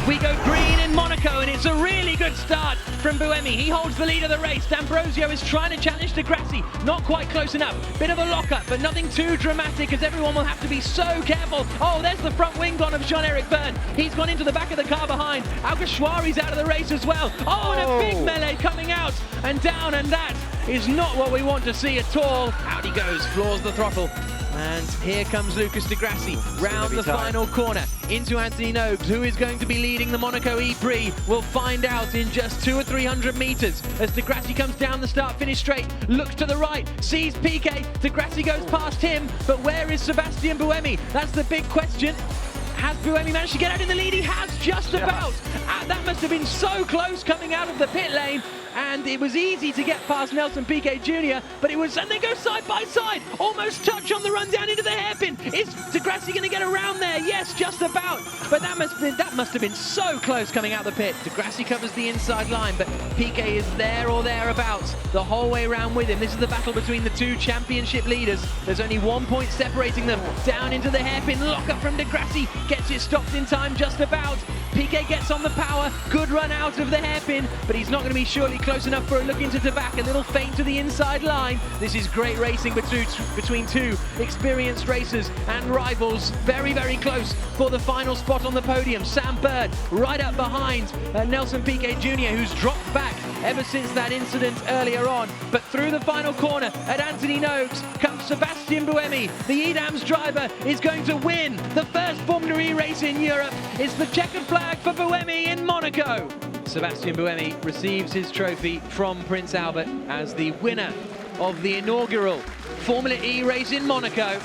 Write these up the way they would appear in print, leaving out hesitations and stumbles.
We go green in Monaco, and it's a really good start from Buemi. He holds the lead of the race. D'Ambrosio is trying to challenge De Grassi. Not quite close enough. Bit of a lock-up, but nothing too dramatic, as everyone will have to be so careful. Oh, there's the front wing gone of Jean-Eric Vergne. He's gone into the back of the car behind. Alguersuari's out of the race as well. Oh, and a big melee coming out and down, and that is not what we want to see at all. Out he goes, floors the throttle. And here comes Lucas De Grassi round the final corner into Anthony Nogues, who is going to be leading the Monaco E-Prix. We'll find out in just 200 or 300 meters as De Grassi comes down the start-finish straight, looks to the right, sees Piquet. De Grassi goes past him, but where is Sebastian Buemi? That's the big question. Has Buemi managed to get out in the lead? He has, just about. That must have been so close coming out of the pit lane. And it was easy to get past Nelson Piquet Jr., but it was, and they go side by side, almost touch on the run down into the hairpin. Is De Grassi going to get around there? Yes, just about. But that must have been so close coming out the pit. De Grassi covers the inside line, but Piquet is there or thereabouts the whole way around with him. This is the battle between the two championship leaders. There's only 1 point separating them. Down into the hairpin, lock up from De Grassi, gets it stopped in time just about. Piquet gets on the power, good run out of the hairpin, but he's not going to be surely close enough for a look into the back. A little feint to the inside line. This is great racing between two experienced racers and rivals. Very, very close for the final spot on the podium. Sam Bird right up behind Nelson Piquet Jr., who's dropped back ever since that incident earlier on. But through the final corner at Anthony Nogues comes Sebastian Buemi. The Edams driver is going to win the first Formula E race in Europe. It's the checkered flag for Buemi in Monaco. Sebastian Buemi receives his trophy from Prince Albert as the winner of the inaugural Formula E race in Monaco.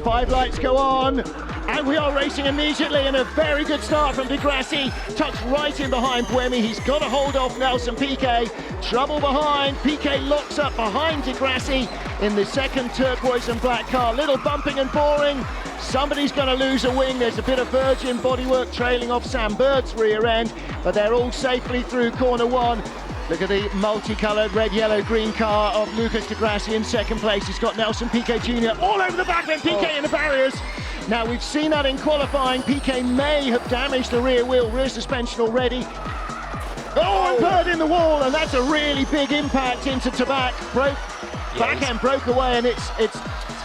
5 lights go on, and we are racing immediately, and a very good start from De Grassi. Tucks right in behind Buemi. He's got a hold off Nelson Piquet. Trouble behind. Piquet locks up behind De Grassi in the second turquoise and black car. Little bumping and boring. Somebody's going to lose a wing. There's a bit of Virgin bodywork trailing off Sam Bird's rear end, but they're all safely through corner one. Look at the multicoloured red, yellow, green car of Lucas De Grassi in second place. He's got Nelson Piquet Jr. all over the back end. Piquet in the barriers. Now, we've seen that in qualifying. Piquet may have damaged the rear wheel, rear suspension already. Oh, and Bird in the wall, and that's a really big impact into Tabac. Back end broke away, and it's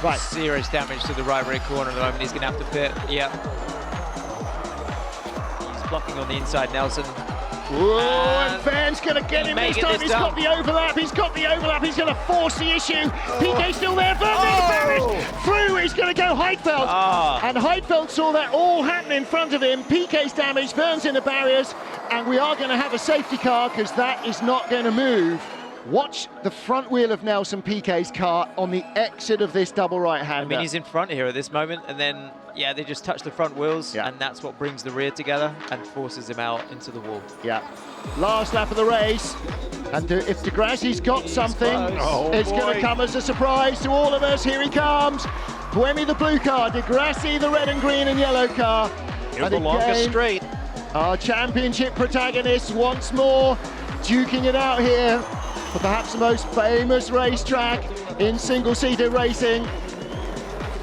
right. Serious damage to the right rear corner at the moment. He's going to have to pit. Yeah. He's blocking on the inside, Nelson. Ooh, and Vergne's going to get him this time. He's got the overlap. He's got the overlap. He's going to force the issue. Piquet's still there. Vergne through. He's going to go Heidfeld. And Heidfeld saw that all happen in front of him. Piquet's damaged. Vergne's in the barriers. And we are going to have a safety car because that is not going to move. Watch the front wheel of Nelson Piquet's car on the exit of this double right-hander. I mean, he's in front here at this moment, and then, yeah, they just touch the front wheels, and that's what brings the rear together and forces him out into the wall. Yeah. Last lap of the race, and if De Grassi's got something, it's going to come as a surprise to all of us. Here he comes. Buemi the blue car, De Grassi the red and green and yellow car. Here's the longest straight. Our championship protagonists once more duking it out here for perhaps the most famous racetrack in single-seater racing.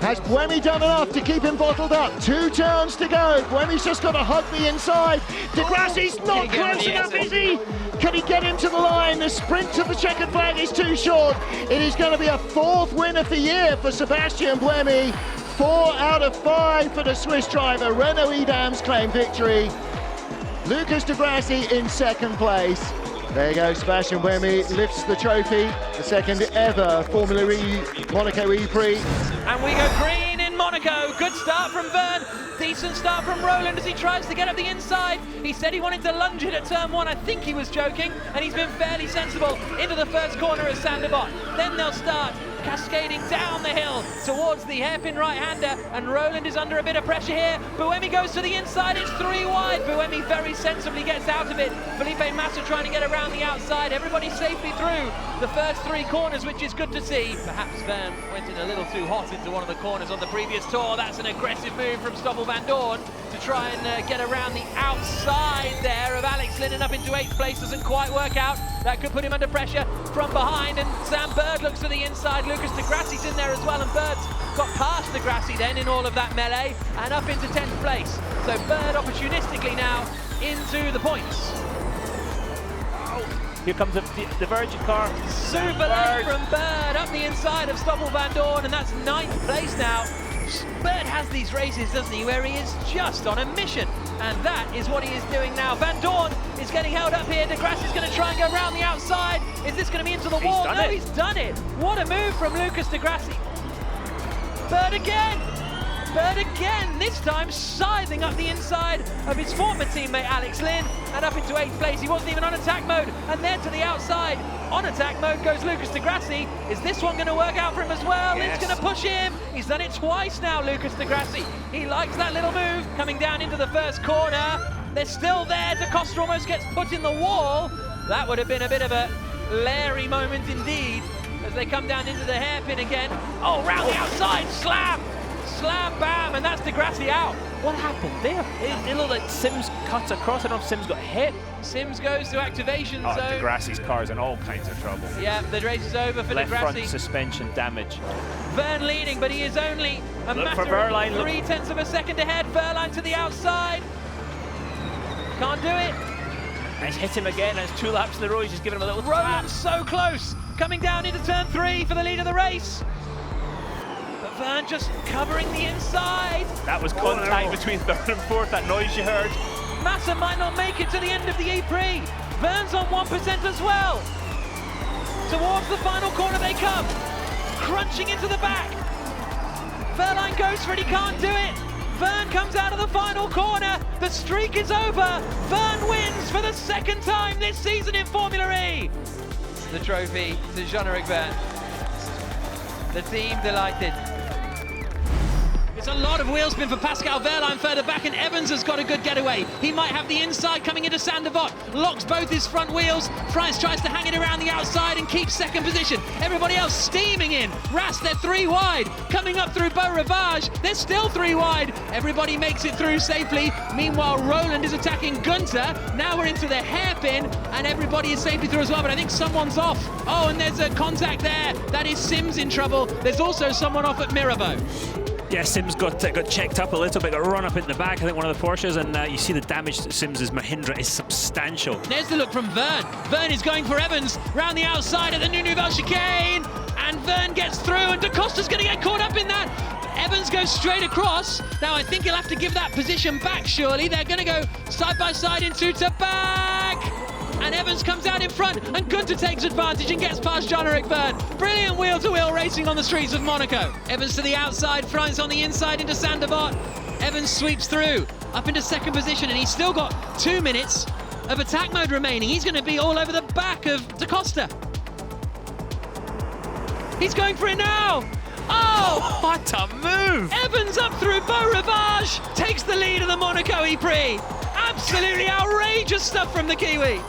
Has Buemi done enough to keep him bottled up? 2 turns to go. Buemi's just got to hug the inside. De Grassi's not close enough, is he? Can he get him to the line? The sprint to the checkered flag is too short. It is going to be a 4th win of the year for Sebastian Buemi. 4 out of 5 for the Swiss driver. Renault Edams claim victory. Lucas De Grassi in second place. There you go, Sebastian Buemi lifts the trophy, the second ever Formula E Monaco E-Prix. And we go green in Monaco. Good start from Vergne. Decent start from Roland as he tries to get up the inside. He said he wanted to lunge it at turn 1. I think he was joking, and he's been fairly sensible into the first corner of Sandebot. Then they'll start cascading down the hill towards the hairpin right-hander, and Roland is under a bit of pressure here. Buemi goes to the inside, it's 3 wide. Buemi very sensibly gets out of it. Felipe Massa trying to get around the outside. Everybody safely through the first 3 corners, which is good to see. Perhaps Vergne went in a little too hot into one of the corners on the previous tour. That's an aggressive move from Stoffel van Dorn to try and get around the outside there of Alex Linden up into 8th place. Doesn't quite work out. That could put him under pressure from behind, and Sam and Bird looks to the inside. Lucas de Grassi's in there as well, and Bird's got past de Grassi then in all of that melee and up into 10th place. So Bird opportunistically now into the points. Here comes the Virgin car. Super late from Bird up the inside of Stoffel Van Dorn, and that's 9th place now. Bird has these races, doesn't he, where he is just on a mission, and that is what he is doing now. Van Dorn is getting held up here. De Grassi's going to try and go around the outside. Is this going to be into the wall? No, he's done it. What a move from Lucas de Grassi. Bird again. Bird again, this time scything up the inside of his former teammate Alex Lynn and up into 8th place. He wasn't even on attack mode, and then to the outside on attack mode goes Lucas de Grassi. Is this one going to work out for him as well? Yes. It's going to push him. He's done it twice now, Lucas de Grassi. He likes that little move coming down into the first corner. They're still there. De Costa almost gets put in the wall. That would have been a bit of a Larry moment indeed as they come down into the hairpin again. Oh, round the outside, slam! Slam, bam, and that's de Grassi out. What happened there? It looked like Sims cut across. I don't know if Sims got hit. Sims goes to activation zone. de Grassi's car's in all kinds of trouble. Yeah, the race is over for de Left Grassi. front suspension damage. Vern leading, but he is only a matter of 0.3 of a second ahead. Verline to the outside. Can't do it. Nice hit him again. It's 2 laps in the row. He's just giving him a little Roland tap. so close. Coming down into turn 3 for the lead of the race. But Vern just covering the inside. That was contact between 3rd and 4th. That noise you heard. Massa might not make it to the end of the E-Prix. Vern's on 1% as well. Towards the final corner they come. Crunching into the back. Verline goes for it, he can't do it. Vern comes out of the final corner. The streak is over. Vern wins for the 2nd time this season in Formula E. The trophy to Jean-Eric Vern. The team delighted. It's a lot of wheel spin for Pascal Wehrlein further back, and Evans has got a good getaway. He might have the inside coming into Sandevot. Locks both his front wheels. Fries tries to hang it around the outside and keeps 2nd position. Everybody else steaming in. Ras, they're 3 wide. Coming up through Beau Rivage, they're still 3 wide. Everybody makes it through safely. Meanwhile, Roland is attacking Gunter. Now we're into the hairpin, and everybody is safely through as well, but I think someone's off. Oh, and there's a contact there. That is Sims in trouble. There's also someone off at Mirabeau. Yeah, Sims got checked up a little bit, got run up in the back, I think one of the Porsches, and you see the damage to Sims's Mahindra is substantial. There's the look from Vern. Vern is going for Evans round the outside at the New Nouvelle chicane, and Vern gets through, and De Costa's going to get caught up in that. Evans goes straight across. Now I think he'll have to give that position back, surely. They're going to go side by side into to back. And Evans comes out in front, and Gunter takes advantage and gets past Jean-Eric Vern. Brilliant wheel-to-wheel racing on the streets of Monaco. Evans to the outside, Frines on the inside into Sandevot. Evans sweeps through, up into 2nd position, and he's still got 2 minutes of attack mode remaining. He's going to be all over the back of De Costa. He's going for it now. Oh, what a move! Evans up through Beau Rivage, takes the lead of the Monaco E-Prix. Absolutely outrageous stuff from the Kiwi.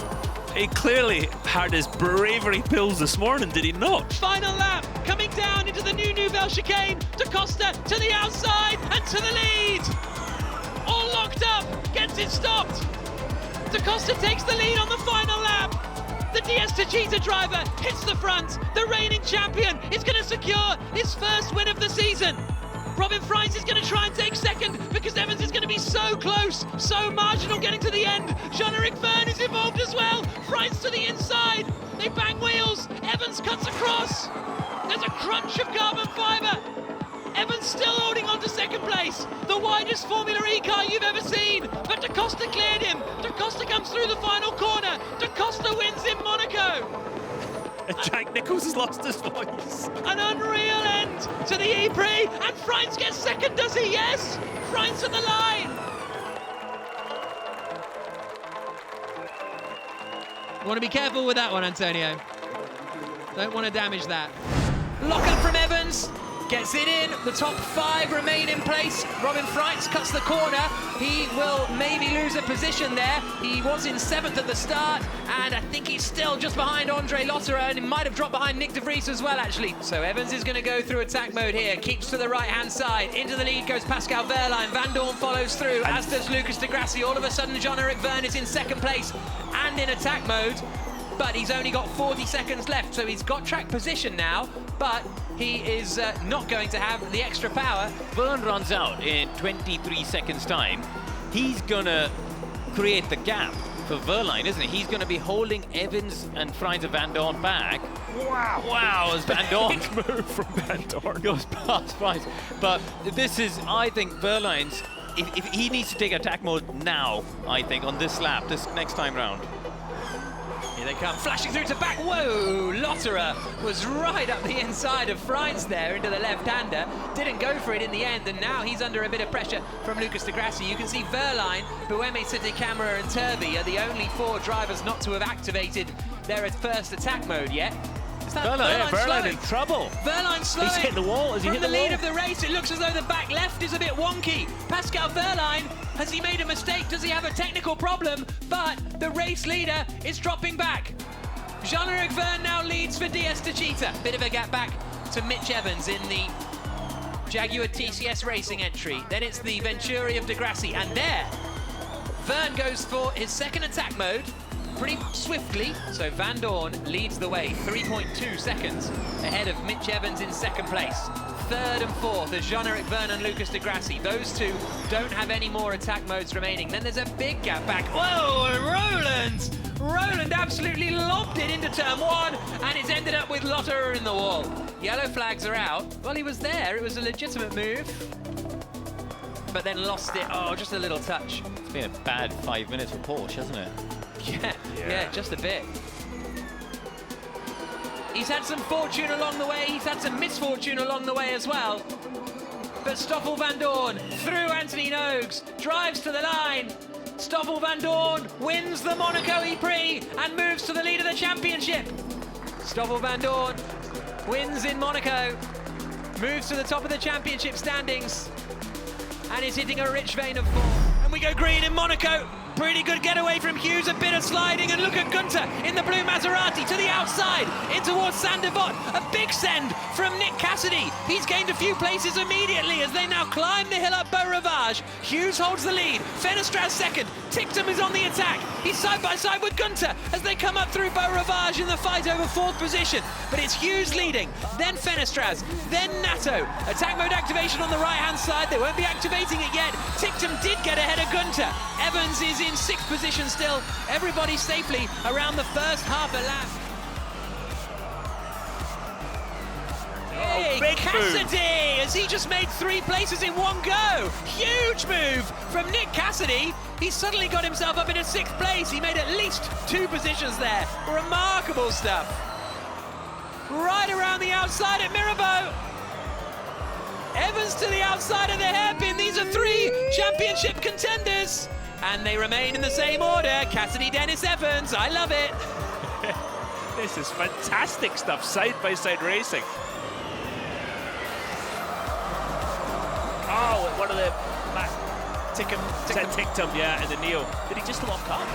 He clearly had his bravery pills this morning, did he not? Final lap, coming down into the New Nouvelle chicane. De Costa to the outside and to the lead. All locked up, gets it stopped. De Costa takes the lead on the final lap. The DS Techeetah driver hits the front. The reigning champion is going to secure his 1st win of the season. Robin Fries is going to try and take 2nd because Evans is going to be so close, so marginal getting to the end. Jean-Eric Vern is involved as well. Fries to the inside. They bang wheels. Evans cuts across. There's a crunch of carbon fibre. Evans still holding on to 2nd place. The widest Formula E car you've ever seen. But De Costa cleared him. De Costa comes through the final corner. De Costa wins in Monaco. Jack Nicholls has lost his voice. An unreal end to the E-Prix, and Frines gets 2nd, does he? Yes! Frines to the line. You want to be careful with that one, Antonio. Don't want to damage that. Lock up from Evans. Gets it in, the top 5 remain in place. Robin Fries cuts the corner. He will maybe lose a position there. He was in 7th at the start, and I think he's still just behind Andre Lotterer, and he might have dropped behind Nick de Vries as well, actually. So Evans is going to go through attack mode here, keeps to the right-hand side. Into the lead goes Pascal Wehrlein. Van Dorn follows through, as does Lucas de Grassi. All of a sudden, Jean-Eric Vern is in 2nd place and in attack mode. but he's only got 40 seconds left, so he's got track position now, but he is not going to have the extra power. Verne runs out in 23 seconds time. He's gonna create the gap for Verline, isn't he? He's gonna be holding Evans and Frans Van Dorn back. Wow, as Van Dorn move from Van Dorn goes past Frans. But this is, I think, Verline's, if he needs to take attack mode now, I think, on this lap, this next time round. Here they come, flashing through to back. Whoa, Lotterer was right up the inside of Frans there into the left-hander. Didn't go for it in the end, and now he's under a bit of pressure from Lucas de Grassi. You can see Verline, Buemi, City Camera, and Turvey are the only 4 drivers not to have activated their first attack mode yet. Verline in trouble. Verline slowing. He's hit the wall. Has he From hit the the lead wall? of the race, it looks as though the back left is a bit wonky. Pascal Verline, has he made a mistake? Does he have a technical problem? But the race leader is dropping back. Jean-Eric Verne now leads for Diaz Techeetah. Bit of a gap back to Mitch Evans in the Jaguar TCS Racing entry. Then it's the Venturi of de Grassi, and there, Verne goes for his second attack mode pretty swiftly, so Van Dorn leads the way, 3.2 seconds ahead of Mitch Evans in second place. Third and fourth are Jean-Eric Verne and Lucas de Grassi. Those two don't have any more attack modes remaining. Then there's a big gap back. Whoa, and Roland absolutely lobbed it into turn 1, and it's ended up with Lotterer in the wall. Yellow flags are out. Well, he was there. It was a legitimate move, but then lost it. Oh, just a little touch. It's been a bad 5 minutes for Porsche, hasn't it? Yeah, just a bit. He's had some fortune along the way, he's had some misfortune along the way as well. But Stoffel Van Dorn through Anthony Nogues, drives to the line. Stoffel Van Dorn wins the Monaco E-Prix and moves to the lead of the championship. Stoffel Van Dorn wins in Monaco, moves to the top of the championship standings, and is hitting a rich vein of form. And we go green in Monaco. Pretty good getaway from Hughes, a bit of sliding, and look at Gunter in the blue Maserati to the outside, in towards Saint-Devot. A big send from Nick Cassidy. He's gained a few places immediately as they now climb the hill up Beau Rivage. Hughes holds the lead, Fenestraz second, Ticktum is on the attack. He's side by side with Gunter as they come up through Beau Rivage in the fight over 4th position. But it's Hughes leading, then Fenestraz, then Nato. Attack mode activation on the right-hand side, they won't be activating it yet. Ticktum did get ahead of Gunter. Evans is in 6th position still. Everybody safely around the first half a lap. Hey, big Cassidy! Has he just made 3 places in one go? Huge move from Nick Cassidy. He's suddenly got himself up into 6th place. He made at least 2 positions there. Remarkable stuff. Right around the outside at Mirabeau. Evans to the outside of the hairpin. These are 3 championship contenders. And they remain in the same order. Cassidy, Dennis, Evans. I love it. This is fantastic stuff, side-by-side racing. Oh, one of the Ticktum, yeah, and the Neo. Did he just lock up?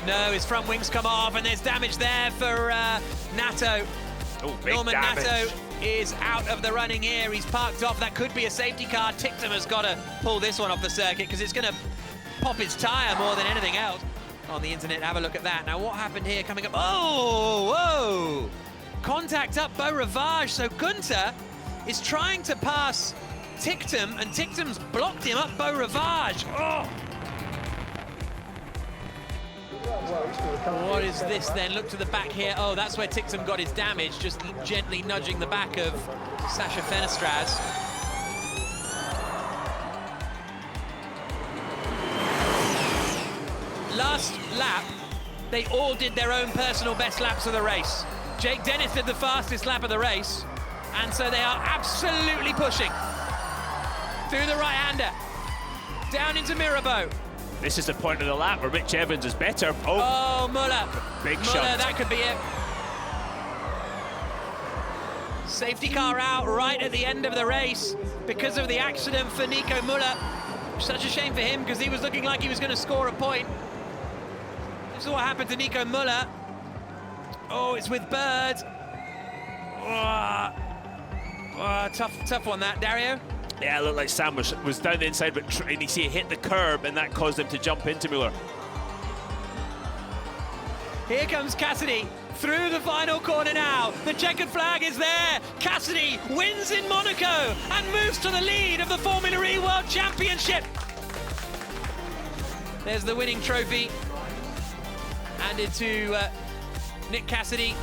No, his front wings come off, and there's damage there for Nato. Oh, big Norman damage. Nato is out of the running here. He's parked off. That could be a safety car. Ticktum has got to pull this one off the circuit because it's going to pop his tyre more than anything else. On the internet, have a look at that. Now, what happened here coming up? Oh, whoa! Contact up Beau Rivage. So Gunter is trying to pass Ticktum, and Ticktum's blocked him up Beau Rivage. Oh! What is this then? Look to the back here. Oh, that's where Ticktum got his damage, just gently nudging the back of Sacha Fenestraz. Last lap, they all did their own personal best laps of the race. Jake Dennis did the fastest lap of the race, and so they are absolutely pushing through the right-hander, down into Mirabeau. This is the point of the lap where Mitch Evans is better. Oh, Muller. Big Muller, shot. that could be it. Safety car out right at the end of the race because of the accident for Nico Muller. Such a shame for him because he was looking like he was going to score a point. This is what happened to Nico Muller. Oh, it's with Bird. Tough one that, Dario. Yeah, it looked like Sam was down the inside, but and you see it hit the curb, and that caused him to jump into Muller. Here comes Cassidy through the final corner now. The checkered flag is there. Cassidy wins in Monaco and moves to the lead of the Formula E World Championship. There's the winning trophy handed to Nick Cassidy.